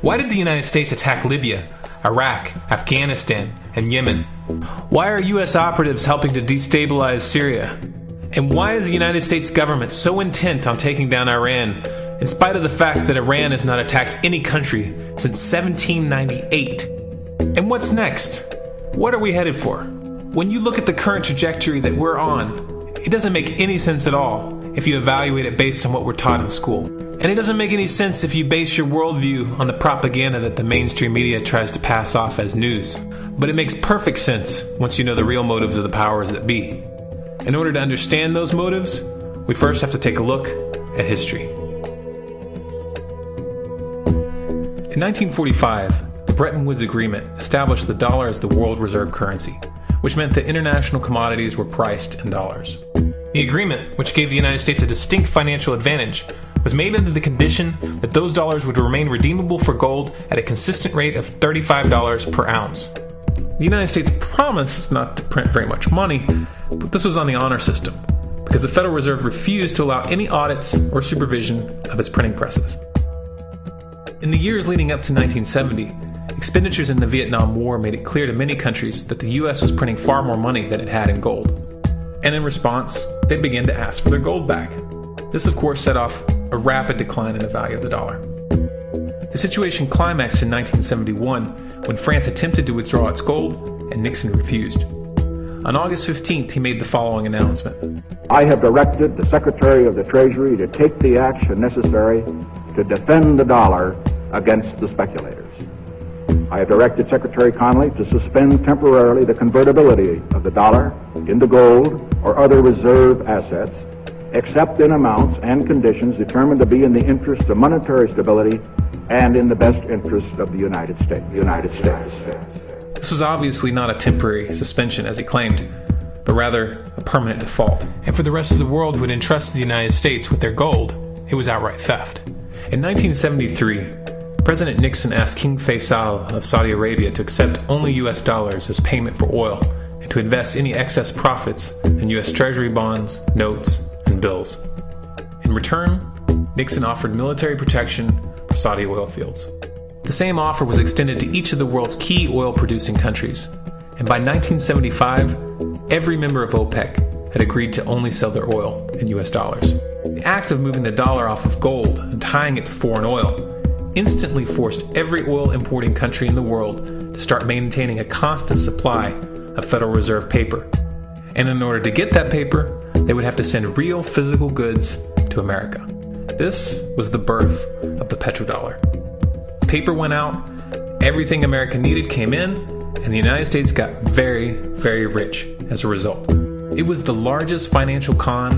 Why did the United States attack Libya, Iraq, Afghanistan, and Yemen? Why are U.S. operatives helping to destabilize Syria? And why is the United States government so intent on taking down Iran, in spite of the fact that Iran has not attacked any country since 1798? And what's next? What are we headed for? When you look at the current trajectory that we're on, it doesn't make any sense at all if you evaluate it based on what we're taught in school. And it doesn't make any sense if you base your worldview on the propaganda that the mainstream media tries to pass off as news. But it makes perfect sense once you know the real motives of the powers that be. In order to understand those motives, we first have to take a look at history. In 1945, the Bretton Woods Agreement established the dollar as the world reserve currency, which meant that international commodities were priced in dollars. The agreement, which gave the United States a distinct financial advantage, was made under the condition that those dollars would remain redeemable for gold at a consistent rate of $35 per ounce. The United States promised not to print very much money, but this was on the honor system, because the Federal Reserve refused to allow any audits or supervision of its printing presses. In the years leading up to 1970, expenditures in the Vietnam War made it clear to many countries that the U.S. was printing far more money than it had in gold. And in response, they began to ask for their gold back. This, of course, set off a rapid decline in the value of the dollar. The situation climaxed in 1971 when France attempted to withdraw its gold and Nixon refused. On August 15th, he made the following announcement. I have directed the Secretary of the Treasury to take the action necessary to defend the dollar against the speculators. I have directed Secretary Connally to suspend temporarily the convertibility of the dollar into gold or other reserve assets, except in amounts and conditions determined to be in the interest of monetary stability and in the best interest of the United States. This was obviously not a temporary suspension, as he claimed, but rather a permanent default. And for the rest of the world who had entrusted the United States with their gold, it was outright theft. In 1973, President Nixon asked King Faisal of Saudi Arabia to accept only U.S. dollars as payment for oil and to invest any excess profits in U.S. Treasury bonds, notes, and bills. In return, Nixon offered military protection for Saudi oil fields. The same offer was extended to each of the world's key oil-producing countries, and by 1975, every member of OPEC had agreed to only sell their oil in U.S. dollars. The act of moving the dollar off of gold and tying it to foreign oil instantly forced every oil-importing country in the world to start maintaining a constant supply of Federal Reserve paper. And in order to get that paper, they would have to send real physical goods to America. This was the birth of the petrodollar. Paper went out, everything America needed came in, and the United States got very, very rich as a result. It was the largest financial con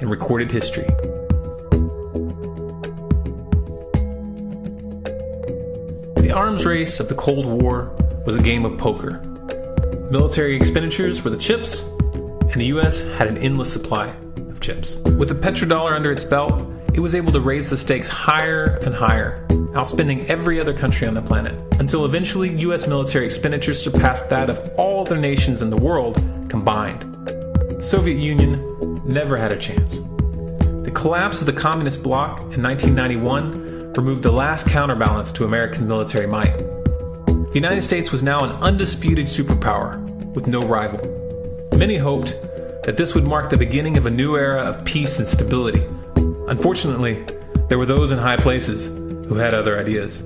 in recorded history. The arms race of the Cold War was a game of poker. Military expenditures were the chips, and the U.S. had an endless supply of chips. With the petrodollar under its belt, it was able to raise the stakes higher and higher, outspending every other country on the planet, until eventually U.S. military expenditures surpassed that of all other nations in the world combined. The Soviet Union never had a chance. The collapse of the communist bloc in 1991 removed the last counterbalance to American military might. The United States was now an undisputed superpower with no rival. Many hoped that this would mark the beginning of a new era of peace and stability. Unfortunately, there were those in high places who had other ideas.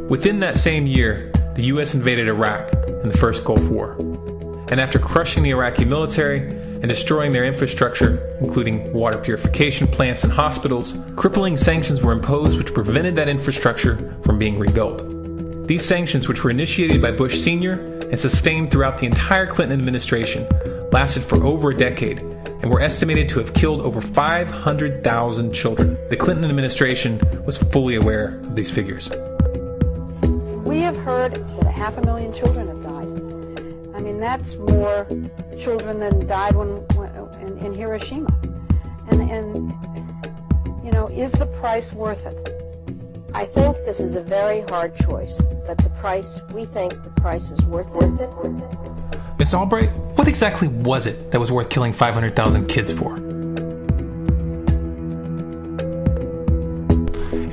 Within that same year, the U.S. invaded Iraq in the First Gulf War. And after crushing the Iraqi military and destroying their infrastructure, including water purification plants and hospitals, crippling sanctions were imposed which prevented that infrastructure from being rebuilt. These sanctions, which were initiated by Bush Sr. and sustained throughout the entire Clinton administration, lasted for over a decade and were estimated to have killed over 500,000 children. The Clinton administration was fully aware of these figures. We have heard that 500,000 children have died. I mean, that's more children than died in Hiroshima. And you know, is the price worth it? I think this is a very hard choice, but we think the price is worth it. Miss Albright, what exactly was it that was worth killing 500,000 kids for?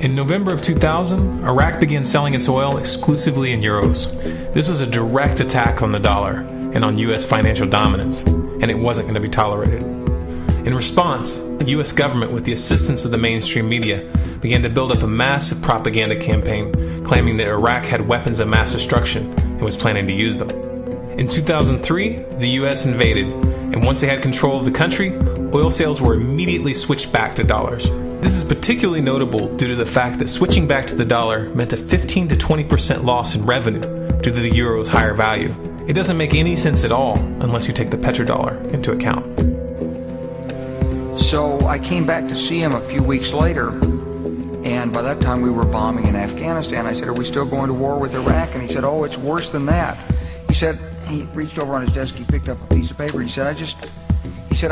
In November of 2000, Iraq began selling its oil exclusively in euros. This was a direct attack on the dollar and on U.S. financial dominance, and it wasn't going to be tolerated. In response, the U.S. government, with the assistance of the mainstream media, began to build up a massive propaganda campaign claiming that Iraq had weapons of mass destruction and was planning to use them. In 2003, the U.S. invaded, and once they had control of the country, oil sales were immediately switched back to dollars. This is particularly notable due to the fact that switching back to the dollar meant a 15 to 20% loss in revenue due to the euro's higher value. It doesn't make any sense at all unless you take the petrodollar into account. So I came back to see him a few weeks later, and by that time we were bombing in Afghanistan. I said, "Are we still going to war with Iraq?" And he said, "Oh, it's worse than that." He said, he reached over on his desk, he picked up a piece of paper, and he said, I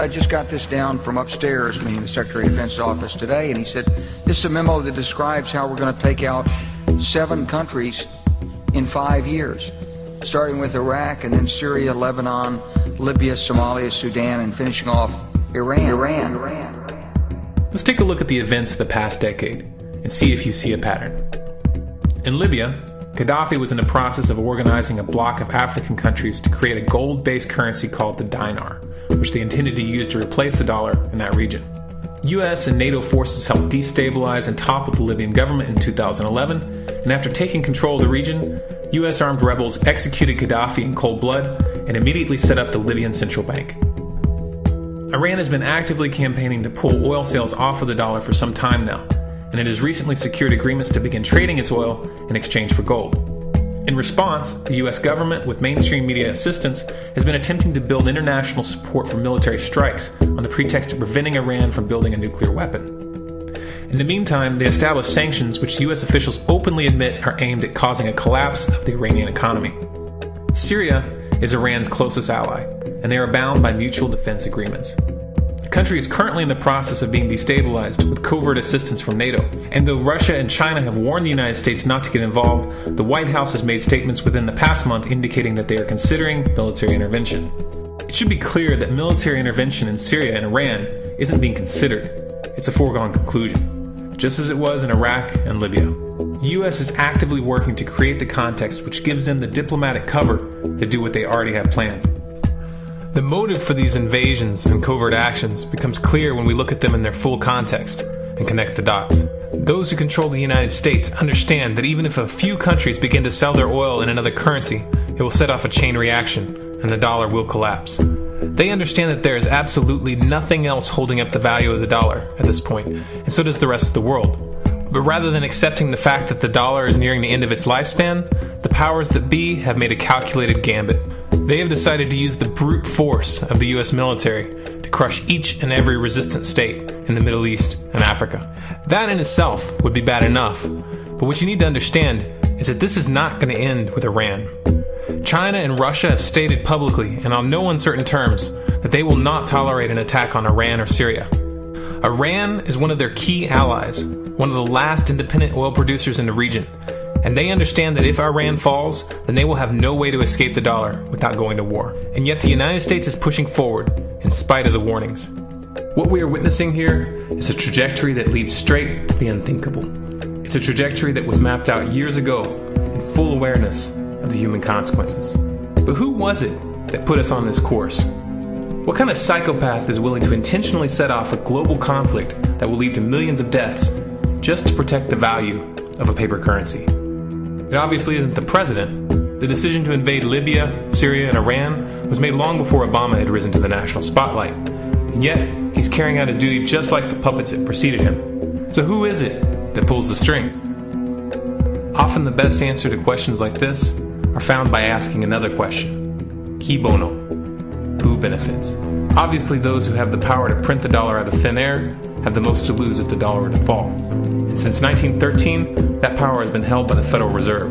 just got this down from upstairs, meaning the Secretary of Defense's office today, and he said, "This is a memo that describes how we're going to take out 7 countries in 5 years, starting with Iraq, and then Syria, Lebanon, Libya, Somalia, Sudan, and finishing off Iran. Let's take a look at the events of the past decade and see if you see a pattern. In Libya, Gaddafi was in the process of organizing a bloc of African countries to create a gold-based currency called the dinar, which they intended to use to replace the dollar in that region. US and NATO forces helped destabilize and topple the Libyan government in 2011, and after taking control of the region, US armed rebels executed Gaddafi in cold blood and immediately set up the Libyan central bank. Iran has been actively campaigning to pull oil sales off of the dollar for some time now, and it has recently secured agreements to begin trading its oil in exchange for gold. In response, the US government, with mainstream media assistance, has been attempting to build international support for military strikes on the pretext of preventing Iran from building a nuclear weapon. In the meantime, they established sanctions which US officials openly admit are aimed at causing a collapse of the Iranian economy. Syria is Iran's closest ally, and they are bound by mutual defense agreements. The country is currently in the process of being destabilized with covert assistance from NATO, and though Russia and China have warned the United States not to get involved, the White House has made statements within the past month indicating that they are considering military intervention. It should be clear that military intervention in Syria and Iran isn't being considered. It's a foregone conclusion, just as it was in Iraq and Libya. The U.S. is actively working to create the context which gives them the diplomatic cover to do what they already have planned. The motive for these invasions and covert actions becomes clear when we look at them in their full context and connect the dots. Those who control the United States understand that even if a few countries begin to sell their oil in another currency, it will set off a chain reaction and the dollar will collapse. They understand that there is absolutely nothing else holding up the value of the dollar at this point, and so does the rest of the world. But rather than accepting the fact that the dollar is nearing the end of its lifespan, the powers that be have made a calculated gambit. They have decided to use the brute force of the US military to crush each and every resistant state in the Middle East and Africa. That in itself would be bad enough, but what you need to understand is that this is not going to end with Iran. China and Russia have stated publicly and on no uncertain terms that they will not tolerate an attack on Iran or Syria. Iran is one of their key allies, one of the last independent oil producers in the region, and they understand that if Iran falls, then they will have no way to escape the dollar without going to war. And yet the United States is pushing forward in spite of the warnings. What we are witnessing here is a trajectory that leads straight to the unthinkable. It's a trajectory that was mapped out years ago in full awareness of the human consequences. But who was it that put us on this course? What kind of psychopath is willing to intentionally set off a global conflict that will lead to millions of deaths just to protect the value of a paper currency? It obviously isn't the president. The decision to invade Libya, Syria, and Iran was made long before Obama had risen to the national spotlight. And yet, he's carrying out his duty just like the puppets that preceded him. So who is it that pulls the strings? Often the best answer to questions like this are found by asking another question. Qui bono? Who benefits? Obviously, those who have the power to print the dollar out of thin air have the most to lose if the dollar were to fall. And since 1913, that power has been held by the Federal Reserve.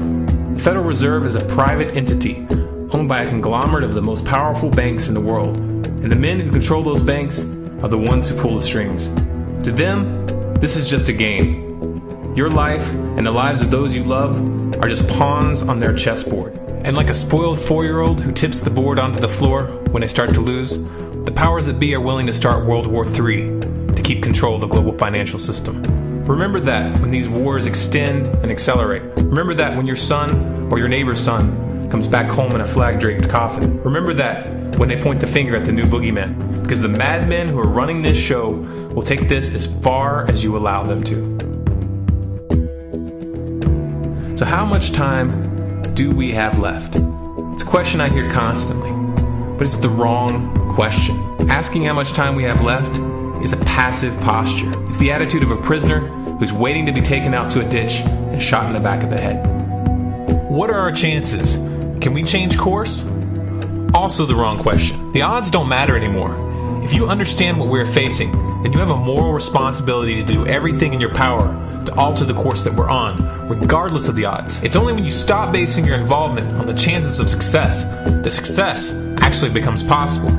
The Federal Reserve is a private entity owned by a conglomerate of the most powerful banks in the world. And the men who control those banks are the ones who pull the strings. To them, this is just a game. Your life and the lives of those you love are just pawns on their chessboard. And like a spoiled 4-year-old who tips the board onto the floor when they start to lose, the powers that be are willing to start World War III to keep control of the global financial system. Remember that when these wars extend and accelerate. Remember that when your son or your neighbor's son comes back home in a flag-draped coffin. Remember that when they point the finger at the new boogeyman, because the madmen who are running this show will take this as far as you allow them to. So how much time do we have left? It's a question I hear constantly, but it's the wrong question. Asking how much time we have left is a passive posture. It's the attitude of a prisoner who's waiting to be taken out to a ditch and shot in the back of the head. What are our chances? Can we change course? Also the wrong question. The odds don't matter anymore. If you understand what we're facing, then you have a moral responsibility to do everything in your power to alter the course that we're on, regardless of the odds. It's only when you stop basing your involvement on the chances of success that success actually becomes possible.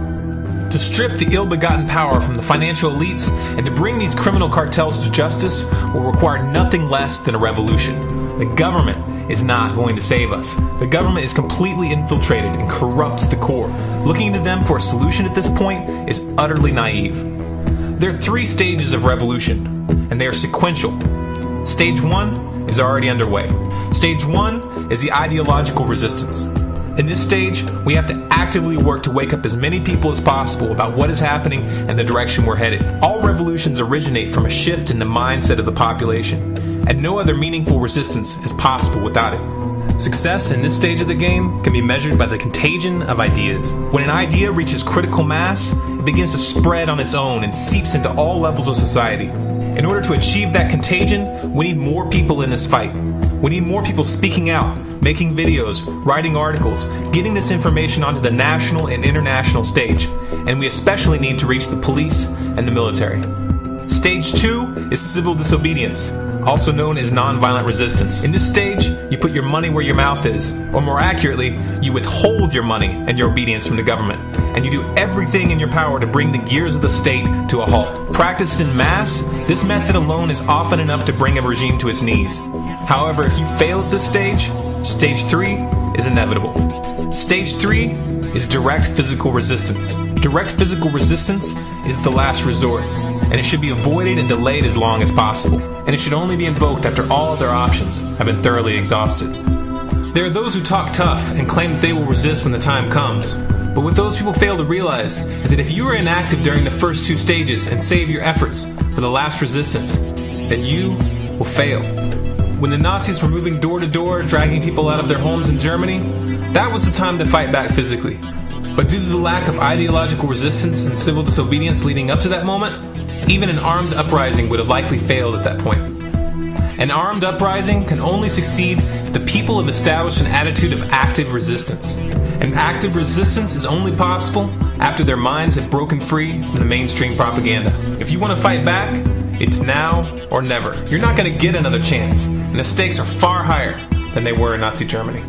To strip the ill-begotten power from the financial elites and to bring these criminal cartels to justice will require nothing less than a revolution. The government is not going to save us. The government is completely infiltrated and corrupt to the core. Looking to them for a solution at this point is utterly naive. There are 3 stages of revolution, and they are sequential. Stage 1 is already underway. Stage 1 is the ideological resistance. In this stage, we have to actively work to wake up as many people as possible about what is happening and the direction we're headed. All revolutions originate from a shift in the mindset of the population, and no other meaningful resistance is possible without it. Success in this stage of the game can be measured by the contagion of ideas. When an idea reaches critical mass, it begins to spread on its own and seeps into all levels of society. In order to achieve that contagion, we need more people in this fight. We need more people speaking out, making videos, writing articles, getting this information onto the national and international stage. And we especially need to reach the police and the military. Stage 2 is civil disobedience, also known as nonviolent resistance. In this stage, you put your money where your mouth is, or more accurately, you withhold your money and your obedience from the government, and you do everything in your power to bring the gears of the state to a halt. Practiced in mass, this method alone is often enough to bring a regime to its knees. However, if you fail at this stage, Stage 3 is inevitable. Stage 3 is direct physical resistance. Direct physical resistance is the last resort, and it should be avoided and delayed as long as possible, and it should only be invoked after all other options have been thoroughly exhausted. There are those who talk tough and claim that they will resist when the time comes, but what those people fail to realize is that if you are inactive during the first 2 stages and save your efforts for the last resistance, then you will fail. When the Nazis were moving door to door, dragging people out of their homes in Germany, that was the time to fight back physically. But due to the lack of ideological resistance and civil disobedience leading up to that moment, even an armed uprising would have likely failed at that point. An armed uprising can only succeed if the people have established an attitude of active resistance. And active resistance is only possible after their minds have broken free from the mainstream propaganda. If you want to fight back, it's now or never. You're not going to get another chance, and the stakes are far higher than they were in Nazi Germany.